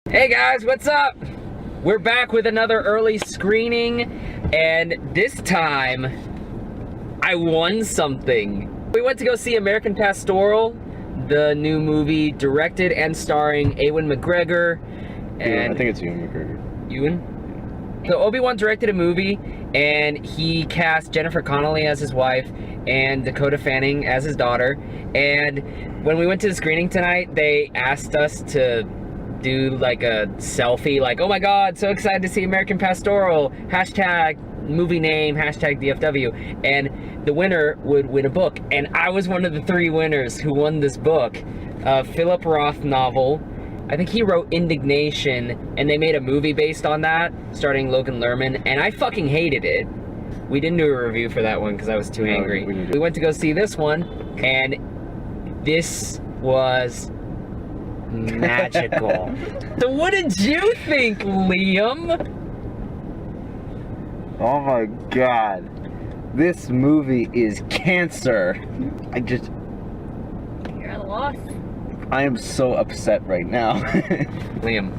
Hey guys, what's up? We're back with another early screening, and this time, I won something. We went to go see American Pastoral, the new movie directed and starring Ewan McGregor. And I think it's Ewan McGregor. Ewan? So Obi-Wan directed a movie, and he cast Jennifer Connelly as his wife and Dakota Fanning as his daughter. And when we went to the screening tonight, they asked us to do like a selfie, like, oh my god, so excited to see American Pastoral, hashtag movie name, hashtag DFW, and the winner would win a book. And I was one of the 3 winners who won this book, a Philip Roth novel. I think he wrote Indignation, and they made a movie based on that, starring Logan Lerman, and I fucking hated it. We didn't do a review for that one because I was too angry. We went to go see this one, and this was magical. So what did you think, Liam? Oh my god. This movie is cancer. You're at a loss. I am so upset right now. Liam,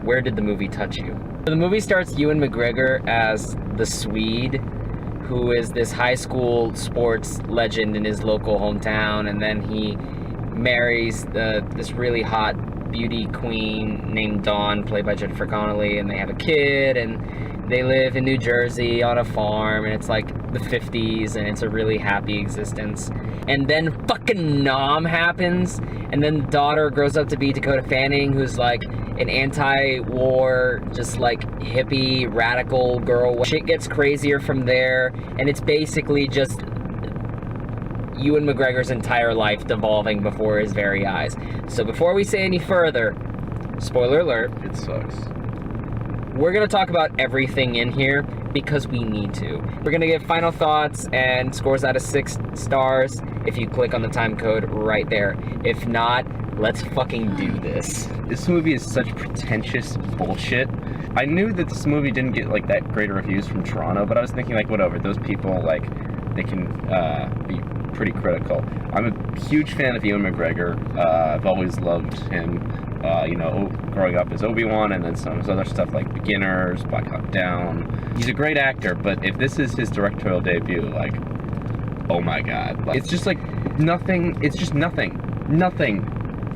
where did the movie touch you? The movie starts Ewan McGregor as the Swede, who is this high school sports legend in his local hometown, and then he marries this really hot beauty queen named Dawn, played by Jennifer Connelly, and they have a kid, and they live in New Jersey on a farm, and it's like the 50s, and it's a really happy existence. And then fucking Nom happens, and then the daughter grows up to be Dakota Fanning, who's like an anti-war, just like hippie, radical girl. Shit gets crazier from there, and it's basically just Ewan McGregor's entire life devolving before his very eyes. So before we say any further, spoiler alert. It sucks. We're gonna talk about everything in here because we need to. We're gonna give final thoughts and scores out of 6 stars if you click on the time code right there. If not, let's fucking do this. This movie is such pretentious bullshit. I knew that this movie didn't get like that great reviews from Toronto, but I was thinking like, whatever, those people, like, they can be pretty critical. I'm a huge fan of Ewan McGregor. I've always loved him, growing up as Obi-Wan, and then some of his other stuff like Beginners, Black Hawk Down. He's a great actor, but if this is his directorial debut, like, oh my god. Like, it's just like nothing, it's just nothing.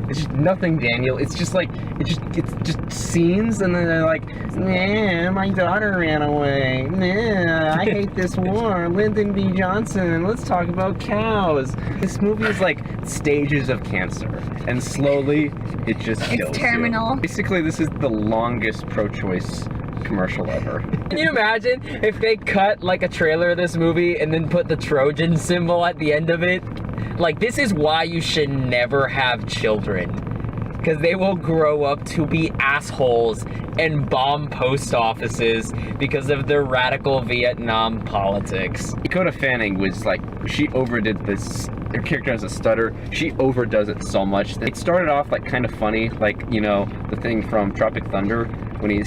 It's just nothing, Daniel. It's just like, it's just scenes, and then they're like, nah, my daughter ran away. Nah, I hate this war. Lyndon B. Johnson, let's talk about cows. This movie is like stages of cancer, and slowly it just kills It's terminal. you. Basically, this is the longest pro-choice commercial ever. Can you imagine if they cut like a trailer of this movie and then put the Trojan symbol at the end of it? Like, this is why you should never have children, because they will grow up to be assholes and bomb post offices because of their radical Vietnam politics. Dakota Fanning was like, she overdid this. Her character has a stutter. She overdoes it so much. It started off like kind of funny, like, you know, the thing from Tropic Thunder when he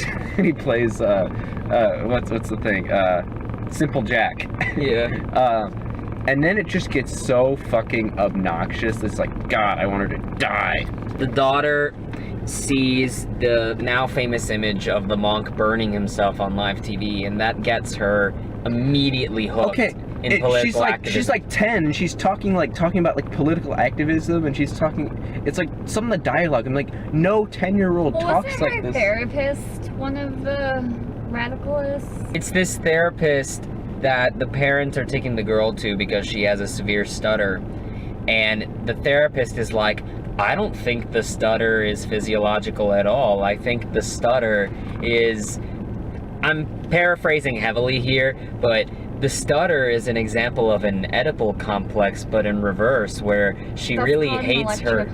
plays what's the thing? Simple Jack. Yeah. And then it just gets so fucking obnoxious. It's like, God, I want her to die. The daughter sees the now famous image of the monk burning himself on live TV, and that gets her immediately hooked in political activism. She's like 10, and she's talking about like political activism, and she's talking, it's like some of the dialogue. I'm like, no 10-year-old talks like this. Wasn't her therapist one of the radicalists? It's this therapist that the parents are taking the girl to because she has a severe stutter, and the therapist is like, I don't think the stutter is physiological at all. I think the stutter is, I'm paraphrasing heavily here, but the stutter is an example of an Oedipal complex, but in reverse, where she really hates her...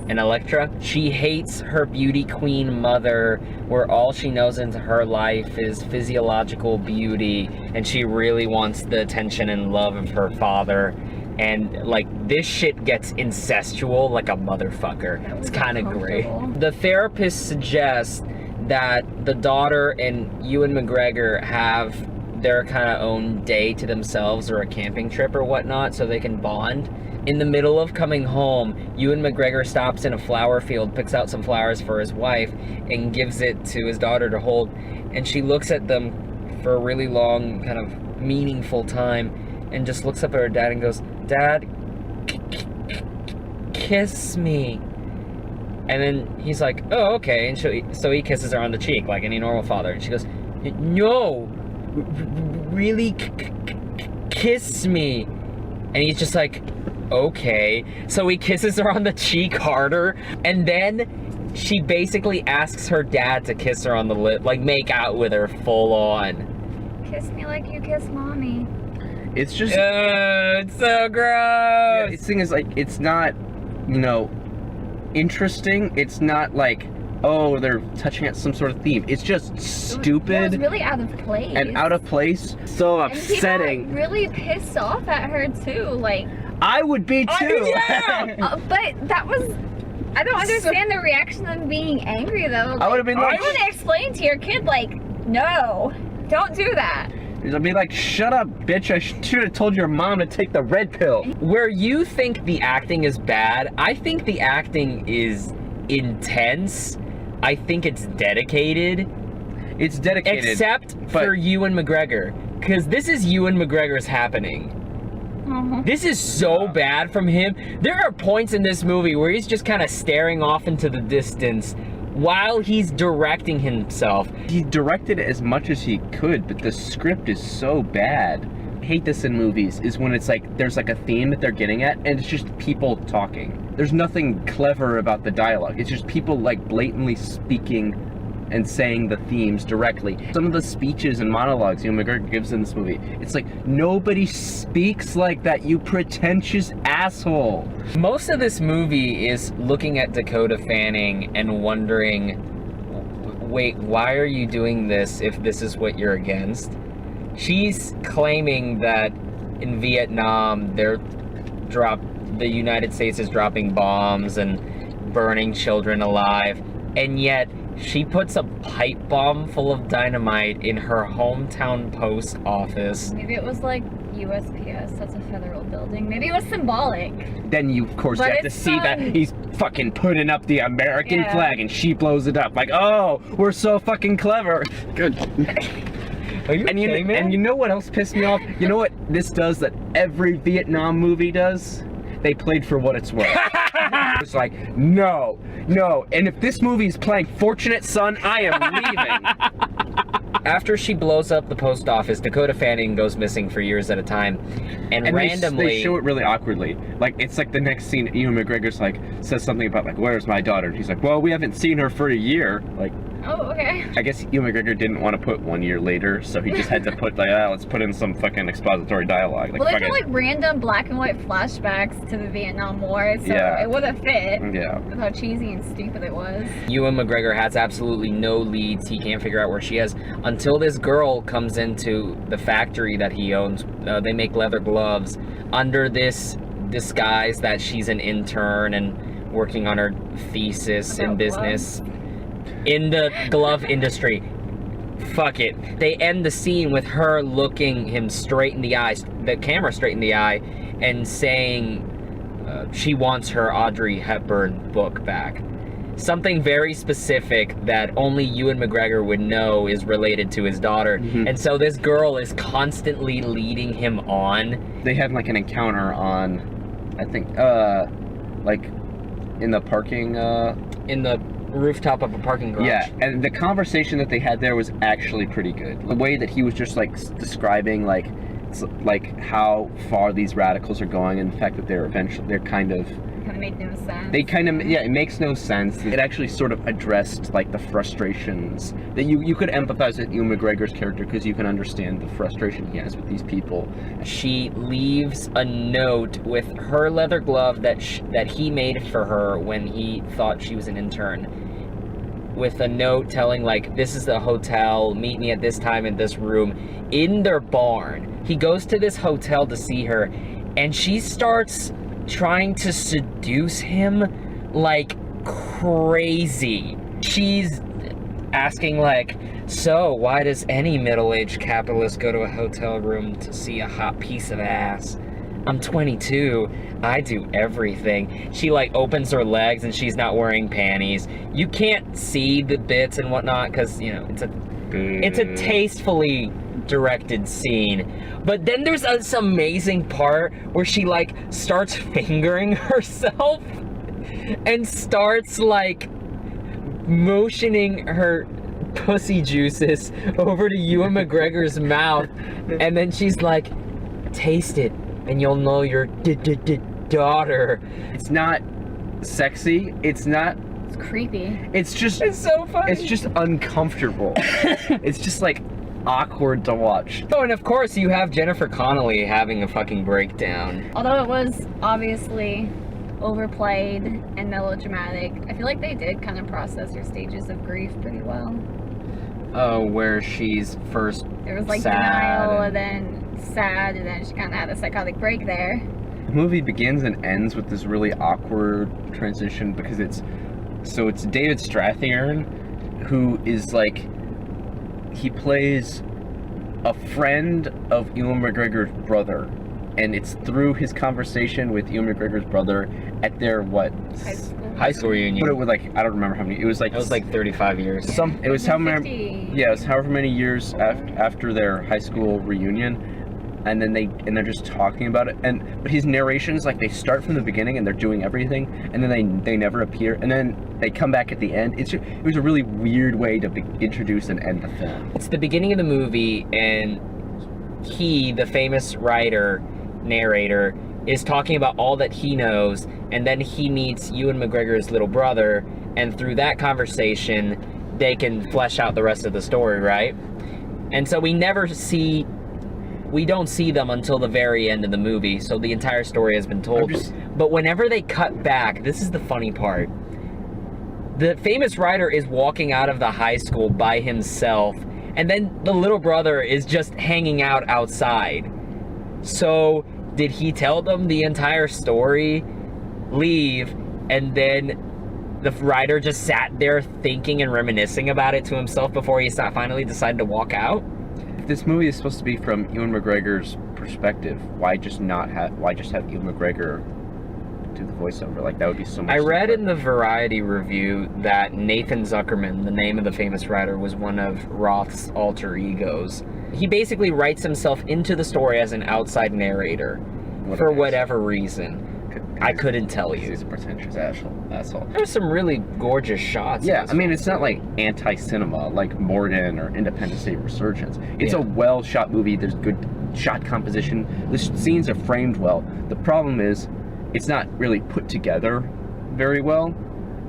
An Electra? She hates her beauty queen mother, where all she knows in her life is physiological beauty, and she really wants the attention and love of her father. And like, this shit gets incestual like a motherfucker. It's kind of great. The therapist suggests that the daughter and Ewan McGregor have their kind of own day to themselves, or a camping trip or whatnot, so they can bond. In the middle of coming home, Ewan McGregor stops in a flower field, picks out some flowers for his wife, and gives it to his daughter to hold. And she looks at them for a really long, kind of meaningful time, and just looks up at her dad and goes, "Dad, kiss me." And then he's like, "Oh, okay." And so he kisses her on the cheek like any normal father. And she goes, "No, really kiss me." And he's just like, "Okay." So he kisses her on the cheek harder, and then she basically asks her dad to kiss her on the lip, like make out with her full on. Kiss me like you kiss mommy. It's just... It's so gross. Yeah, the thing is, like, it's not, you know, interesting. It's not like, oh, they're touching at some sort of theme. It's just stupid. It was really out of place. And out of place. So And upsetting. people got really pissed off at her too. Like, I would be too. but that was. I don't understand the reaction of them being angry though. Like, I would have been like, I would explain to your kid, like, no, don't do that. I'd be like, shut up, bitch. I should have told your mom to take the red pill. Where you think the acting is bad, I think the acting is intense. I think it's dedicated. It's dedicated. Except for Ewan McGregor. Because this is Ewan McGregor's happening. This is so bad from him. There are points in this movie where he's just kind of staring off into the distance while he's directing himself. He directed as much as he could, but the script is so bad. I hate this in movies, is when it's like, there's like a theme that they're getting at, and it's just people talking. There's nothing clever about the dialogue. It's just people like blatantly speaking and saying the themes directly. Some of the speeches and monologues Ewan McGregor gives in this movie, it's like, nobody speaks like that, you pretentious asshole. Most of this movie is looking at Dakota Fanning and wondering, wait, why are you doing this if this is what you're against? She's claiming that in Vietnam, the United States is dropping bombs and burning children alive, and yet she puts a pipe bomb full of dynamite in her hometown post office. Maybe it was like USPS, that's a federal building. Maybe it was symbolic. Then you, of course, But have to it's see that fun. he's fucking putting up the American Yeah. flag and she blows it up. Like, oh, we're so fucking clever. Good. Are you And okay, man? and you know what else pissed me off? You know what this does that every Vietnam movie does? They played for what it's worth. It's like, no. And if this movie is playing Fortunate Son, I am leaving. After she blows up the post office, Dakota Fanning goes missing for years at a time, and randomly they show it really awkwardly. Like, it's like the next scene, Ewan McGregor's like, says something about like, where's my daughter? And he's like, well, we haven't seen her for a year. Like, Oh, okay. I guess Ewan McGregor didn't want to put 1 year later, so he just had to put like, let's put in some fucking expository dialogue. Like, Well, they fucking, did like random black and white flashbacks to the Vietnam War, so Yeah. it would have fit yeah. with how cheesy and stupid it was. Ewan McGregor has absolutely no leads. He can't figure out where she is until this girl comes into the factory that he owns. They make leather gloves under this disguise that she's an intern and working on her thesis in About business in the glove industry. Fuck it. They end the scene with her looking him straight in the eyes, the camera straight in the eye, and saying she wants her Audrey Hepburn book back. Something very specific that only Ewan McGregor would know is related to his daughter. Mhm. And so this girl is constantly leading him on. They had like an encounter on, I think, like in the parking, In the rooftop of a parking garage. yeah, and the conversation that they had there was actually pretty good. The way that he was just like describing like how far these radicals are going, and the fact that they're kind of Kind of made no sense. it makes no sense. It actually sort of addressed like the frustrations that you could empathize with Ewan McGregor's character, because you can understand the frustration he has with these people. She leaves a note with her leather glove that he made for her when he thought she was an intern, with a note telling like, this is the hotel, meet me at this time in this room, in their barn. He goes to this hotel to see her, and she starts trying to seduce him like crazy. She's asking like, so why does any middle-aged capitalist go to a hotel room to see a hot piece of ass? I'm 22. I do everything. She like opens her legs and she's not wearing panties. You can't see the bits and whatnot because, you know, it's a tastefully directed scene. But then there's this amazing part where she like starts fingering herself and starts like motioning her pussy juices over to Ewan McGregor's mouth, and then she's like, taste it and you'll know your daughter. It's not sexy. It's not. It's creepy. It's just. It's so funny. It's just uncomfortable. It's just like awkward to watch. Oh, and of course you have Jennifer Connelly having a fucking breakdown. Although it was obviously overplayed and melodramatic, I feel like they did kind of process her stages of grief pretty well. Oh, where she's first There was like sad denial and then sad, and then she kind of had a psychotic break there. The movie begins and ends with this really awkward transition because it's David Strathairn, who is like, he plays a friend of Ewan McGregor's brother, and it's through his conversation with Ewan McGregor's brother at their high school reunion. But it was like, I don't remember how many. It was like 35 years. It was how many? 50. Yeah, it was however many years after their high school reunion, and then they're just talking about it. But his narrations, like, they start from the beginning and they're doing everything, and then they never appear, and then they come back at the end. It was a really weird way to introduce and end the film. It's the beginning of the movie, and he, the famous narrator, is talking about all that he knows, and then he meets Ewan McGregor's little brother, and through that conversation, they can flesh out the rest of the story, right? And so we don't see them until the very end of the movie, so the entire story has been told. But whenever they cut back, this is the funny part. The famous writer is walking out of the high school by himself, and then the little brother is just hanging out outside. So did he tell them the entire story, leave, and then the writer just sat there thinking and reminiscing about it to himself before he finally decided to walk out? If this movie is supposed to be from Ewan McGregor's perspective, why just have Ewan McGregor do the voiceover? Like, that would be so much I read simpler. in the Variety review that Nathan Zuckerman, the name of the famous writer, was one of Roth's alter egos. He basically writes himself into the story as an outside narrator for whatever reason. I couldn't tell you. He's a pretentious asshole. There's some really gorgeous shots. Yeah, I mean, it's not like anti-cinema like Morden or Independence Day Resurgence. It's a well-shot movie. There's good shot composition. The scenes are framed well. The problem is, it's not really put together very well.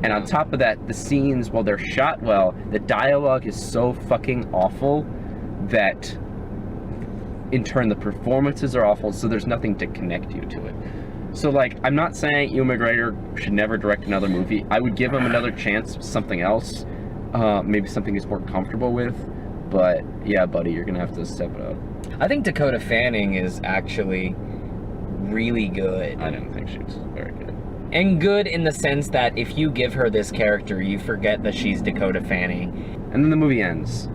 And on top of that, the scenes, while they're shot well, the dialogue is so fucking awful that, in turn, the performances are awful, so there's nothing to connect you to it. So, like, I'm not saying Ewan McGregor should never direct another movie. I would give him another chance, something else. Maybe something he's more comfortable with. But, yeah, buddy, you're gonna have to step it up. I think Dakota Fanning is actually really good. I didn't think she was very good. And good in the sense that if you give her this character, you forget that she's Dakota Fanning. And then the movie ends.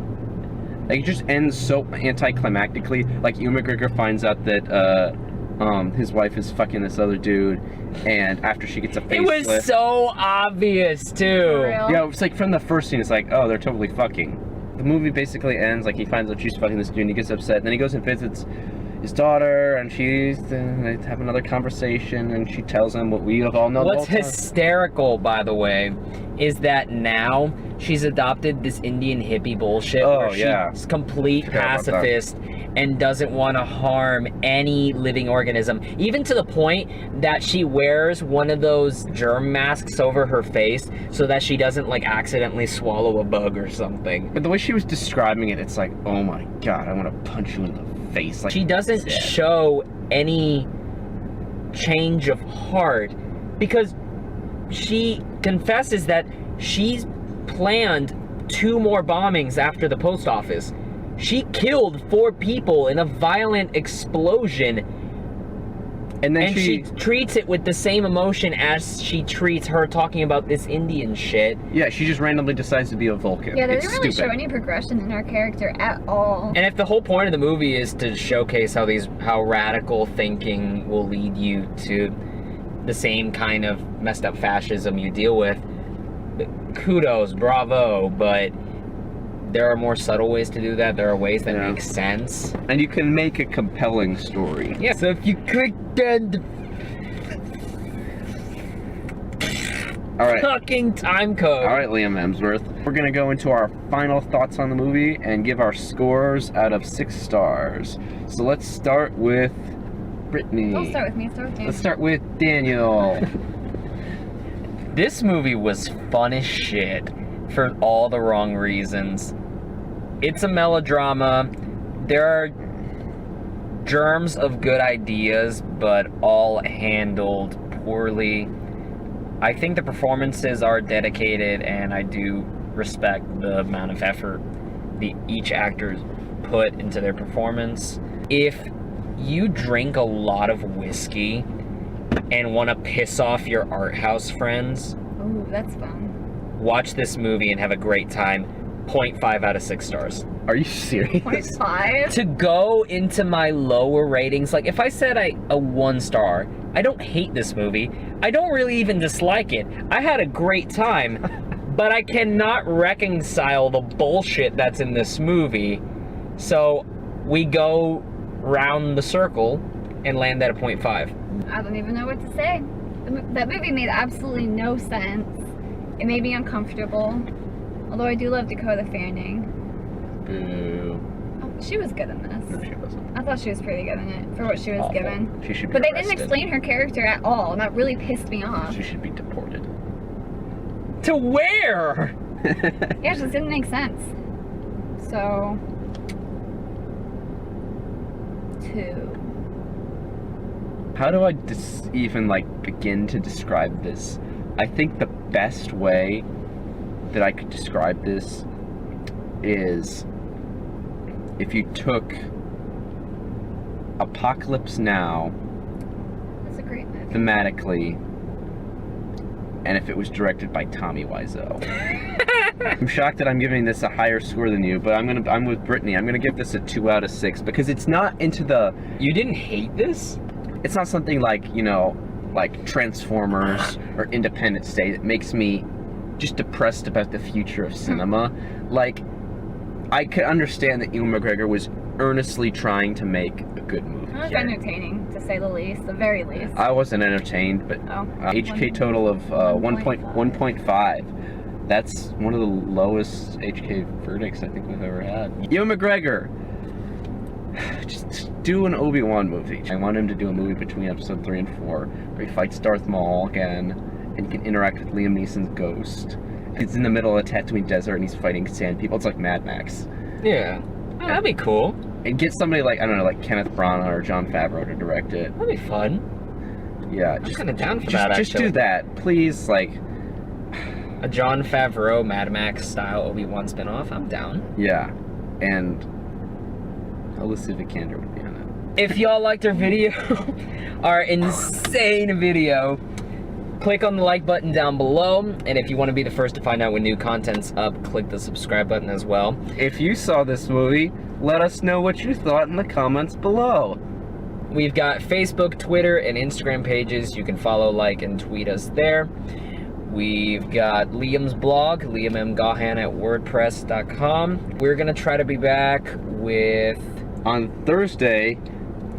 Like, it just ends so anticlimactically. Like, Ewan McGregor finds out that, his wife is fucking this other dude, and after she gets a facelift. It was so obvious, too. Yeah, it's like from the first scene, it's like, oh, they're totally fucking. The movie basically ends, like, he finds out she's fucking this dude, and he gets upset, and then he goes and visits his daughter, and they have another conversation, and she tells him what we have all known. What's hysterical, by the way, is that now she's adopted this Indian hippie bullshit where she's complete pacifist and doesn't want to harm any living organism, even to the point that she wears one of those germ masks over her face so that she doesn't, like, accidentally swallow a bug or something. But the way she was describing it, it's like, oh my god, I want to punch you in the face. Like, she doesn't show any change of heart because she confesses that she's planned 2 more bombings after the post office. She killed 4 people in a violent explosion And then And she treats it with the same emotion as she treats her talking about this Indian shit. Yeah, she just randomly decides to be a Vulcan. Yeah, they It's didn't really stupid. show any progression in her character at all. And if the whole point of the movie is to showcase how radical thinking will lead you to the same kind of messed up fascism you deal with, kudos, bravo, but there are more subtle ways to do that. There are ways that make sense. And you can make a compelling story. Yeah, so if you click the All right. fucking time code. All right, Liam Hemsworth. We're gonna go into our final thoughts on the movie and give our scores out of 6 stars. So let's start with Brittany. Don't start with me, start with you. Let's start with Daniel. This movie was fun as shit for all the wrong reasons. It's a melodrama. There are germs of good ideas, but all handled poorly. I think the performances are dedicated, and I do respect the amount of effort each actor put into their performance. If you drink a lot of whiskey and want to piss off your art house friends, Ooh, that's fun. watch this movie and have a great time. 0.5 out of 6 stars. Are you serious? 0.5? To go into my lower ratings, like if I said a 1 star, I don't hate this movie. I don't really even dislike it. I had a great time, but I cannot reconcile the bullshit that's in this movie. So we go round the circle and land at a 0.5. I don't even know what to say. That movie made absolutely no sense. It made me uncomfortable. Although I do love Dakota Fanning. Boo. Oh, she was good in this. No, she wasn't. I thought she was pretty good in it for what she was Awful. given. She should be But they arrested. didn't explain her character at all, and that really pissed me off. She should be deported. To where? Yeah, it just didn't make sense. So, 2. How do I even begin to describe this? I think the best way that I could describe this is if you took Apocalypse Now That's a great movie. thematically, and if it was directed by Tommy Wiseau. I'm shocked that I'm giving this a higher score than you, but I'm with Brittany. I'm gonna give this a 2 out of 6 because it's not into the. You didn't hate this? It's not something like Transformers or Independence Day that makes me just depressed about the future of cinema. I could understand that Ewan McGregor was earnestly trying to make a good movie. It was here. entertaining, to say the least, the very least. I wasn't entertained, but Oh. HK total of 1.5. That's one of the lowest HK verdicts I think we've ever had. Ewan McGregor, just do an Obi-Wan movie. I want him to do a movie between episode 3 and 4 where he fights Darth Maul again and can interact with Liam Neeson's ghost. He's in the middle of a Tatooine desert and he's fighting sand people. It's like Mad Max. Yeah. Oh, that'd be cool. And get somebody like Kenneth Branagh or Jon Favreau to direct it. That'd be fun. Yeah, I'm kind of down for that, just actually. do that, please. A Jon Favreau Mad Max style Obi-Wan spinoff. I'm down. Yeah, and Alicia Vikander would be on it. If y'all liked our video, our insane video, click on the like button down below. And if you want to be the first to find out when new content's up, click the subscribe button as well. If you saw this movie, let us know what you thought in the comments below. We've got Facebook, Twitter, and Instagram pages. You can follow, like, and tweet us there. We've got Liam's blog, liammgahan@wordpress.com. We're going to try to be back with... On Thursday,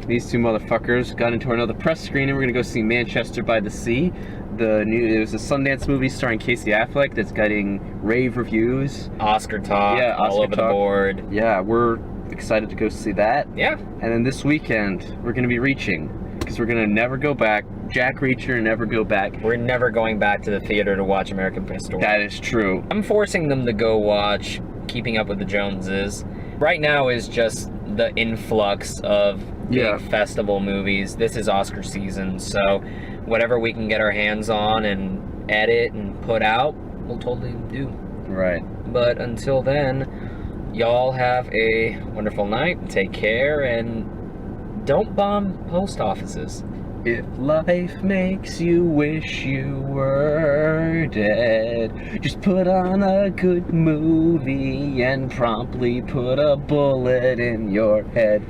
these two motherfuckers got into another press screening. We're gonna go see Manchester by the Sea. It was a Sundance movie starring Casey Affleck that's getting rave reviews. Oscar talk, Yeah, all Oscar over talk. the board. Yeah, we're excited to go see that. Yeah. And then this weekend, we're gonna be reaching, because we're gonna never go back. Jack Reacher, never go back. We're never going back to the theater to watch American Pastoral. That is true. I'm forcing them to go watch Keeping Up with the Joneses. Right now is just the influx of big festival movies. This is Oscar season, so whatever we can get our hands on and edit and put out, we'll totally do. Right. But until then, y'all have a wonderful night. Take care, and don't bomb post offices. If life makes you wish you were dead, just put on a good movie and promptly put a bullet in your head.